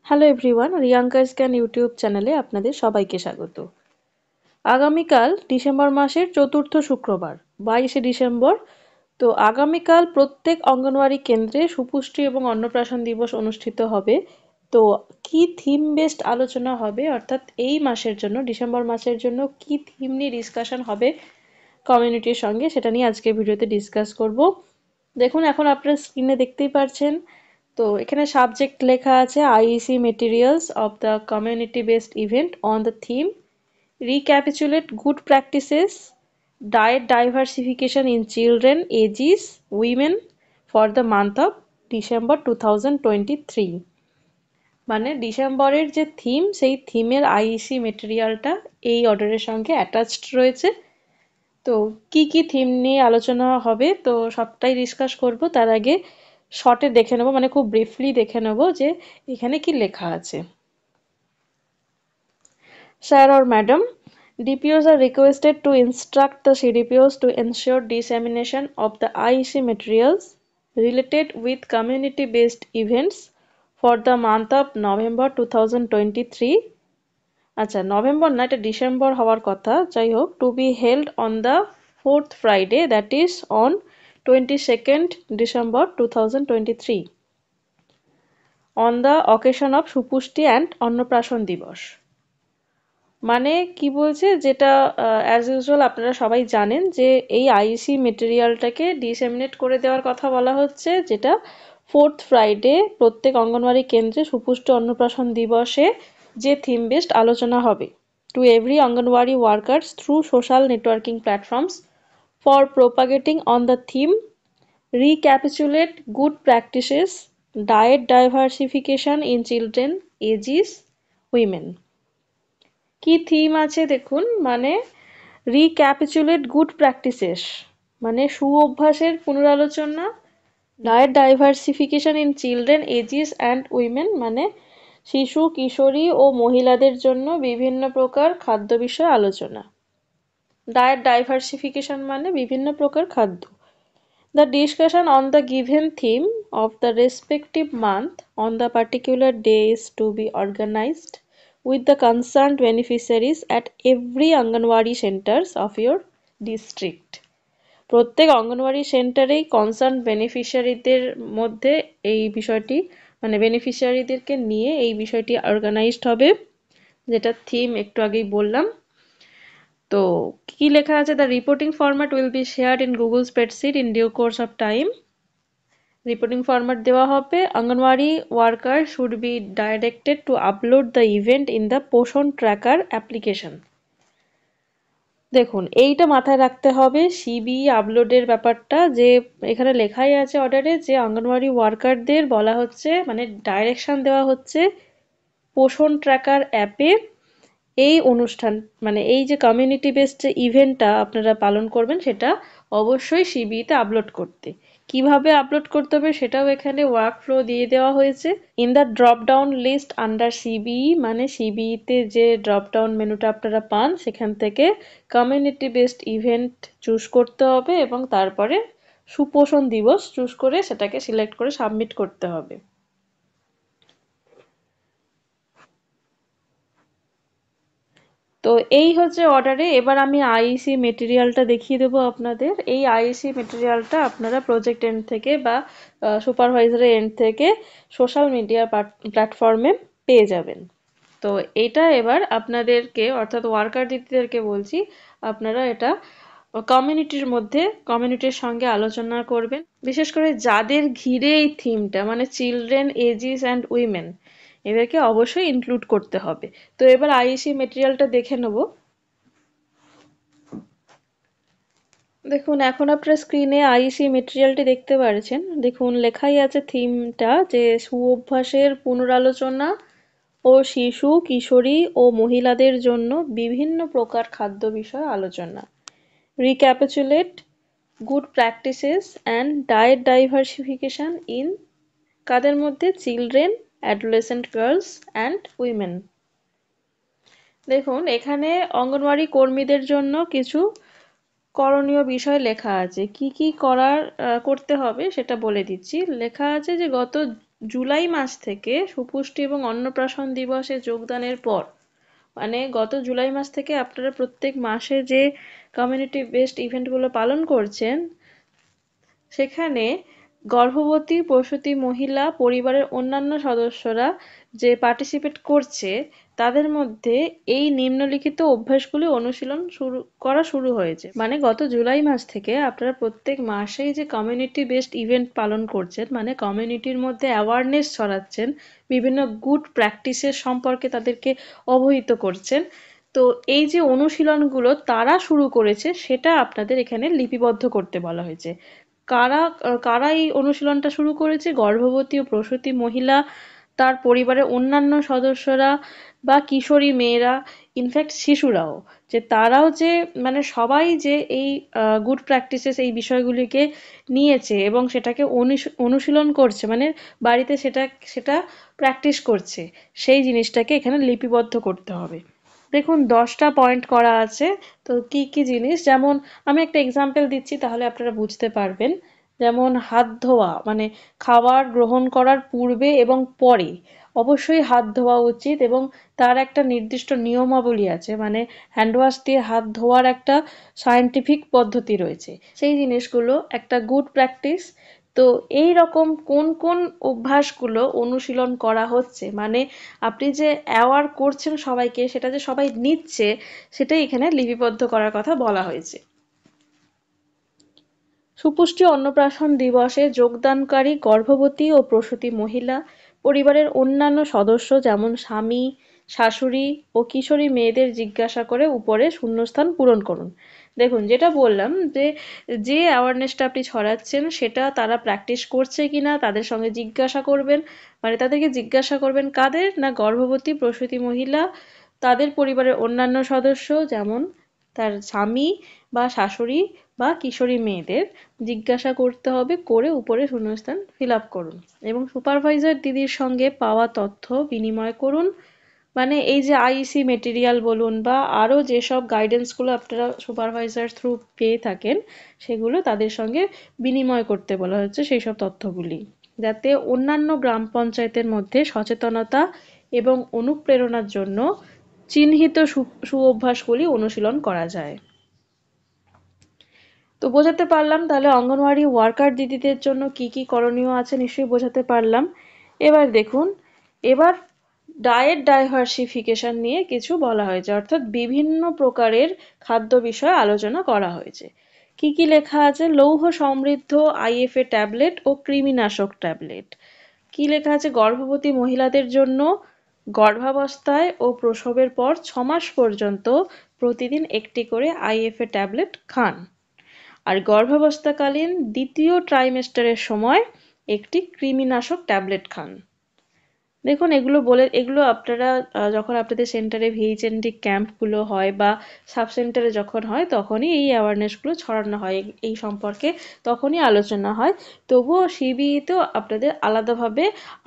Hello everyone, রিয়াঙ্কাস জ্ঞান YouTube চ্যানেলে আপনাদের সবাইকে স্বাগত। আগামীকাল ডিসেম্বর মাসের চতুর্থ শুক্রবার 22শে ডিসেম্বর। তো আগামীকাল প্রত্যেক অঙ্গনওয়াড়ি কেন্দ্রে সুপুষ্টি এবং অন্নপ্রাশন দিবস অনুষ্ঠিত হবে। তো কি থিম বেসড আলোচনা হবে, অর্থাৎ এই মাসের জন্য, ডিসেম্বর মাসের জন্য কি থিম নিয়ে ডিসকাশন হবে কমিউনিটির সঙ্গে, সেটা নিয়ে আজকে ভিডিওতে ডিসকাস করব। দেখুন, এখন আপনারা স্ক্রিনে দেখতেই পারছেন। তো এখানে সাবজেক্ট লেখা আছে IEC materials of the community based event on the theme recapitulate good practices diet diversification in children ages women for the month of December 2023। মানে ডিসেম্বরের যে থিম, সেই থিমের আইইসি মেটেরিয়ালটা এই অর্ডারের সঙ্গে অ্যাটাচড রয়েছে। তো কি কি থিম নিয়ে আলোচনা হবে, তো সবটাই ডিসকাস করব। তার আগে শর্টে দেখে নেব, মানে খুব ব্রিফলি দেখে নেব যে এখানে কি লেখা আছে। Sir or Madam, DPOs are requested to instruct the CDPOs to ensure dissemination of the IEC materials related with community-based events for the month of November 2023. আচ্ছা, নভেম্বর না, এটা ডিসেম্বর হওয়ার কথা, যাই হোক, to be held on the fourth Friday, that is on 22nd December 2023 on the occasion of Suposhti and Annaprashan Divas. মানে কি বলছে, যেটা অ্যাজ ইউজুয়াল আপনারা সবাই জানেন যে এই আইইসি মেটেরিয়ালটাকে ডিসেমিনেট করে দেওয়ার কথা বলা হচ্ছে, যেটা ফোর্থ ফ্রাইডে প্রত্যেক অঙ্গনওয়াড়ি কেন্দ্রে সুপুষ্টি অন্নপ্রাশন দিবসে যে থিম বেসড আলোচনা হবে to every anganwadi workers through social networking platforms for propagating on the theme recapitulate good practices diet diversification in children ages women. কি থিম আছে দেখুন, মানে রিক্যাপিচুলেট গুড প্র্যাকটিসেস মানে সুঅভ্যাসের পুনরালোচনা, diet diversification in children ages and women মানে শিশু কিশোরী ও মহিলাদের জন্য বিভিন্ন প্রকার খাদ্য বিষয়ে আলোচনা। ডায়েট ডাইভার্সিফিকেশন মানে বিভিন্ন প্রকার খাদ্য। The discussion on the given theme of the respective month on the particular day is to be organized with the concerned beneficiaries at every Anganwadi centers of your district. প্রত্যেক anganwadi সেন্টারেই concern বেনিফিশিয়ারিদের মধ্যে এই বিষয়টি, মানে বেনিফিশিয়ারিদেরকে নিয়ে এই বিষয়টি অর্গানাইজড হবে, যেটা থিম একটু আগেই বললাম। তো কি লেখা আছে, the reporting format will be shared in Google spreadsheet in due course of time. Reporting format দেওয়া হবে। Anganwadi worker should be directed to upload the event in the Poshan tracker application. দেখুন, এইটা মাথায় রাখতে হবে সিবি আপলোডের ব্যাপারটা, যে এখানে লেখাই আছে অর্ডারে যে অঙ্গনওয়াড়ি ওয়ার্কারদের বলা হচ্ছে, মানে ডাইরেকশন দেওয়া হচ্ছে পোষণ ট্র্যাকার অ্যাপে এই অনুষ্ঠান, মানে এই যে কমিউনিটি বেসড যে ইভেন্টটা আপনারা পালন করবেন, সেটা অবশ্যই সিবিইতে আপলোড করতে। কিভাবে আপলোড করতে হবে সেটাও এখানে ওয়ার্ক ফ্লো দিয়ে দেওয়া হয়েছে। In the drop down list under CBE, মানে সিবিইতে যে ড্রপ ডাউন মেনুটা আপনারা পান, সেখান থেকে কমিউনিটি বেসড ইভেন্ট চুজ করতে হবে এবং তারপরে সুপোষণ দিবস চুজ করে সেটাকে সিলেক্ট করে সাবমিট করতে হবে। তো এই হচ্ছে অর্ডারে। এবার আমি আইইসি মেটেরিয়ালটা দেখিয়ে দেবো আপনাদের। এই আইইসি মেটেরিয়ালটা আপনারা প্রজেক্ট এন্ড থেকে বা সুপারভাইজারের এন্ড থেকে সোশ্যাল মিডিয়া প্ল্যাটফর্মে পেয়ে যাবেন। তো এটা এবার আপনাদেরকে, অর্থাৎ ওয়ার্কার দিদিদেরকে বলছি, আপনারা এটা কমিউনিটির মধ্যে কমিউনিটির সঙ্গে আলোচনা করবেন। বিশেষ করে যাদের ঘিরে এই থিমটা, মানে চিলড্রেন এজিস অ্যান্ড উইমেন, এদেরকে অবশ্যই ইনক্লুড করতে হবে। তো এবার আইইসি মেটেরিয়ালটা দেখে নেব। দেখুন, এখন আপনার স্ক্রিনে আইইসি মেটেরিয়ালটি দেখতে পাচ্ছেন। দেখুন, লেখাই আছে থিমটা যে সুঅভ্যাসের পুনরালোচনা ও শিশু কিশোরী ও মহিলাদের জন্য বিভিন্ন প্রকার খাদ্য বিষয়ে আলোচনা। Recapitulate good practices and diet diversification in কাদের মধ্যে, children, adolescent girls and women. দেখুন, এখানে অঙ্গনওয়াড়ি কর্মীদের জন্য কিছু করণীয় বিষয় লেখা আছে। কি কি করতে হবে সেটা বলে দিচ্ছি। লেখা আছে যে গত জুলাই মাস থেকে সুপুষ্টি এবং অন্নপ্রাশন দিবসে যোগদানের পর, মানে গত জুলাই মাস থেকে আপনারা প্রত্যেক মাসে যে কমিউনিটি বেসড ইভেন্টগুলো পালন করছেন, সেখানে গর্ভবতী প্রসূতি মহিলা পরিবারের অন্যান্য সদস্যরা যে পার্টিসিপেট করছে, তাদের মধ্যে এই নিম্নলিখিত অভ্যাসগুলি অনুশীলন করা শুরু হয়েছে। মানে গত জুলাই মাস থেকে আপনারা প্রত্যেক মাসেই যে কমিউনিটি বেসড ইভেন্ট পালন করছেন, মানে কমিউনিটির মধ্যে অ্যাওয়ারনেস ছড়াচ্ছেন, বিভিন্ন গুড প্র্যাকটিসের সম্পর্কে তাদেরকে অবহিত করছেন, তো এই যে অনুশীলনগুলো তারা শুরু করেছে সেটা আপনাদের এখানে লিপিবদ্ধ করতে বলা হয়েছে। কারা কারা এই অনুশীলনটা শুরু করেছে? গর্ভবতী ও প্রসূতি মহিলা, তার পরিবারের অন্যান্য সদস্যরা বা কিশোরী মেয়েরা, ইনফ্যাক্ট শিশুরাও, যে তারাও যে মানে সবাই যে এই গুড প্র্যাকটিসেস এই বিষয়গুলিকে নিয়েছে এবং সেটাকে অনুশীলন করছে, মানে বাড়িতে সেটা সেটা প্র্যাকটিস করছে, সেই জিনিসটাকে এখানে লিপিবদ্ধ করতে হবে। দেখুন 10টা পয়েন্ট করা আছে। তো কি কি জিনিস, যেমন আমি একটা এক্সাম্পল দিচ্ছি তাহলে আপনারা বুঝতে পারবেন। যেমন হাত ধোয়া, মানে খাবার গ্রহণ করার পূর্বে এবং পরে অবশ্যই হাত ধোয়া উচিত, এবং তার একটা নির্দিষ্ট নিয়মাবলী আছে, মানে হ্যান্ড ওয়াশ দিয়ে হাত ধোয়ার একটা সায়েন্টিফিক পদ্ধতি রয়েছে। সেই জিনিসগুলো একটা গুড প্র্যাকটিস। তো এই রকম কোন কোন অভ্যাসগুলো অনুশীলন করা হচ্ছে, মানে আপনি যে অ্যাওয়ার করছেন সবাইকে, সেটা যে সবাই নিচ্ছে, সেটাই এখানে লিপিবদ্ধ করার কথা বলা হয়েছে। সুপুষ্টি অন্নপ্রাশন দিবসে যোগদানকারী গর্ভবতী ও প্রসূতি মহিলা, পরিবারের অন্যান্য সদস্য যেমন স্বামী, শাশুড়ি ও কিশোরী মেয়েদের জিজ্ঞাসা করে উপরে শূন্যস্থান পূরণ করুন। দেখুন যেটা বললাম, যে যে অ্যাওয়ারনেসটা আপনি ছড়াচ্ছেন সেটা তারা প্র্যাকটিস করছে কিনা তাদের সঙ্গে জিজ্ঞাসা করবেন। মানে তাদেরকে জিজ্ঞাসা করবেন কাদের? না, গর্ভবতী প্রসূতি মহিলা, তাদের পরিবারের অন্যান্য সদস্য যেমন তার স্বামী বা শাশুড়ি বা কিশোরী মেয়েদের জিজ্ঞাসা করতে হবে, করে উপরে শূন্যস্থান ফিল আপ করুন। এবং সুপারভাইজার দিদির সঙ্গে পাওয়া তথ্য বিনিময় করুন। মানে এই যে আইইসি মেটেরিয়াল বলুন বা আরও যেসব গাইডেন্সগুলো আপনারা সুপারভাইজার থ্রু পেয়ে থাকেন, সেগুলো তাদের সঙ্গে বিনিময় করতে বলা হচ্ছে, সেই সব তথ্যগুলি, যাতে অন্যান্য গ্রাম পঞ্চায়েতের মধ্যে সচেতনতা এবং অনুপ্রেরণার জন্য চিহ্নিত সুঅভ্যাসগুলি অনুশীলন করা যায়। তো বোঝাতে পারলাম তাহলে অঙ্গনওয়াড়ি ওয়ার্কার দিদিদের জন্য কি কি করণীয় আছে, নিশ্চয়ই বোঝাতে পারলাম। এবার দেখুন, এবার ডায়েট ডাইভার্সিফিকেশন নিয়ে কিছু বলা হয়েছে, অর্থাৎ বিভিন্ন প্রকারের খাদ্য বিষয়ে আলোচনা করা হয়েছে। কি কি লেখা আছে? লৌহ সমৃদ্ধ আইএফএ ট্যাবলেট ও কৃমিনাশক ট্যাবলেট। কি লেখা আছে? গর্ভবতী মহিলাদের জন্য গর্ভাবস্থায় ও প্রসবের পর 6 মাস পর্যন্ত প্রতিদিন একটি করে আইএফএ ট্যাবলেট খান, আর গর্ভাবস্থাকালীন দ্বিতীয় ট্রাইমেস্টারের সময় একটি কৃমিনাশক ট্যাবলেট খান। দেখুন এগুলো আপনারা যখন আপনাদের সেন্টারে ভিএইচএনডি ক্যাম্পগুলো হয় বা সাব সেন্টারে যখন হয়, তখনই এই অ্যাওয়ারনেসগুলো ছড়ানো হয় এই সম্পর্কে, তখনই আলোচনা হয়। তবুও সিবিইতেও আপনাদের আলাদাভাবে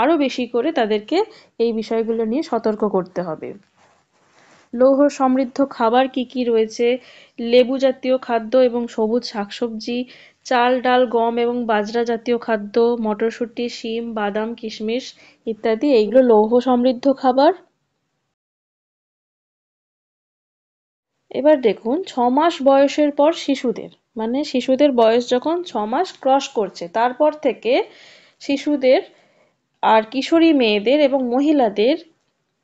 আরও বেশি করে তাদেরকে এই বিষয়গুলো নিয়ে সতর্ক করতে হবে। লৌহ সমৃদ্ধ খাবার কি কি রয়েছে? লেবু জাতীয় খাদ্য এবং সবুজ শাকসবজি, চাল ডাল গম এবং বাজরা জাতীয় খাদ্য, মটরশুঁটি শিম বাদাম কিশমিশ ইত্যাদি, এইগুলো লৌহ সমৃদ্ধ খাবার। এবার দেখুন 6 মাস বয়সের পর শিশুদের, মানে শিশুদের বয়স যখন 6 মাস ক্রস করছে, তারপর থেকে শিশুদের আর কিশোরী মেয়েদের এবং মহিলাদের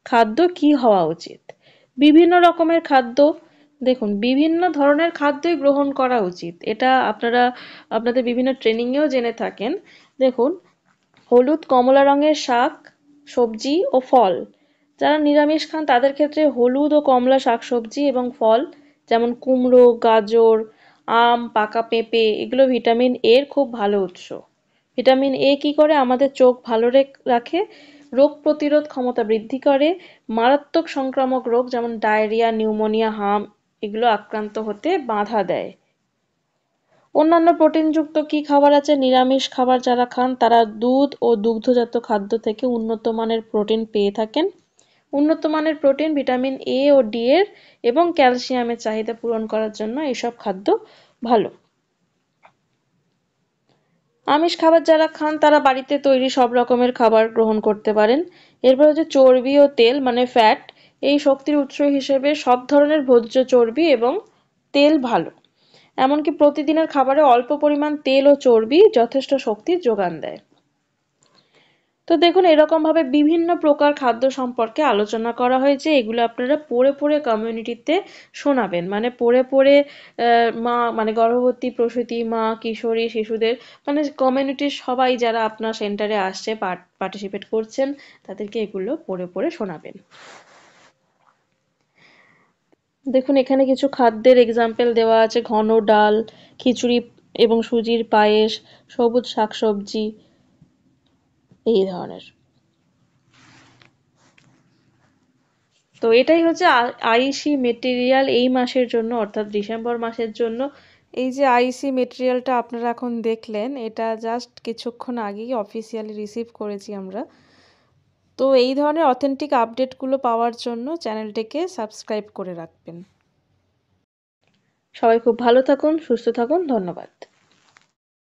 খাদ্য কি হওয়া উচিত? বিভিন্ন রকমের খাদ্য। দেখুন বিভিন্ন ধরনের খাদ্যই গ্রহণ করা উচিত, এটা আপনারা আপনাদের বিভিন্ন ট্রেনিংয়েও জেনে থাকেন। দেখুন, হলুদ কমলা রঙের শাক সবজি ও ফল, যারা নিরামিষ খান তাদের ক্ষেত্রে হলুদ ও কমলা শাকসবজি এবং ফল যেমন কুমড়ো, গাজর, আম, পাকা পেঁপে, এগুলো ভিটামিন এর খুব ভালো উৎস। ভিটামিন এ কি করে? আমাদের চোখ ভালো রাখে, রোগ প্রতিরোধ ক্ষমতা বৃদ্ধি করে, মারাত্মক সংক্রামক রোগ যেমন ডায়রিয়া, নিউমোনিয়া, হাম, এগুলো আক্রান্ত হতে বাধা দেয়। অন্যান্য প্রোটিনযুক্ত কি খাবার আছে? নিরামিষ খাবার যারা খান তারা দুধ ও দুগ্ধজাত খাদ্য থেকে উন্নত মানের প্রোটিন পেয়ে থাকেন। উন্নত মানের প্রোটিন ভিটামিন এ ও ডি এর এবং ক্যালসিয়ামের চাহিদা পূরণ করার জন্য এসব খাদ্য ভালো। আমিষ খাবার যারা খান তারা বাড়িতে তৈরি সব রকমের খাবার গ্রহণ করতে পারেন। এরপর হচ্ছে চর্বি ও তেল মানে ফ্যাট। এই শক্তির উৎস হিসেবে সব ধরনের ভোজ্য চর্বি এবং তেল ভালো। এমনকি প্রতিদিনের খাবারে অল্প পরিমাণ তেল ও চর্বি যথেষ্ট শক্তির যোগান দেয়। তো দেখুন, এরকম ভাবে বিভিন্ন প্রকার খাদ্য সম্পর্কে আলোচনা করা হয়েছে, এগুলো আপনারা পড়ে পড়ে কমিউনিটিতে শোনাবেন, মানে পড়ে পড়ে মা মানে গর্ভবতী প্রসূতি মা কিশোরী শিশুদের মানে কমিউনিটির সবাই যারা আপনার সেন্টারে আসছে পার্টিসিপেট করছেন তাদেরকে এগুলো পড়ে পড়ে শোনাবেন। দেখুন, এখানে কিছু খাদ্যের এক্সাম্পল দেওয়া আছে: ঘন ডাল, খিচুড়ি এবং সুজির পায়েস, সবুজ শাকসবজি, এই ধরনের। তো এটাই হচ্ছে আইসি মেটেরিয়াল এই মাসের জন্য, অর্থাৎ ডিসেম্বর মাসের জন্য। এই যে আইসি মেটেরিয়ালটা আপনারা এখন দেখলেন, এটা জাস্ট কিছুক্ষণ আগেই অফিসিয়ালি রিসিভ করেছি আমরা। তো এই ধরনের অথেন্টিক আপডেটগুলো পাওয়ার জন্য চ্যানেলটিকে সাবস্ক্রাইব করে রাখবেন। সবাই খুব ভালো থাকুন, সুস্থ থাকুন, ধন্যবাদ।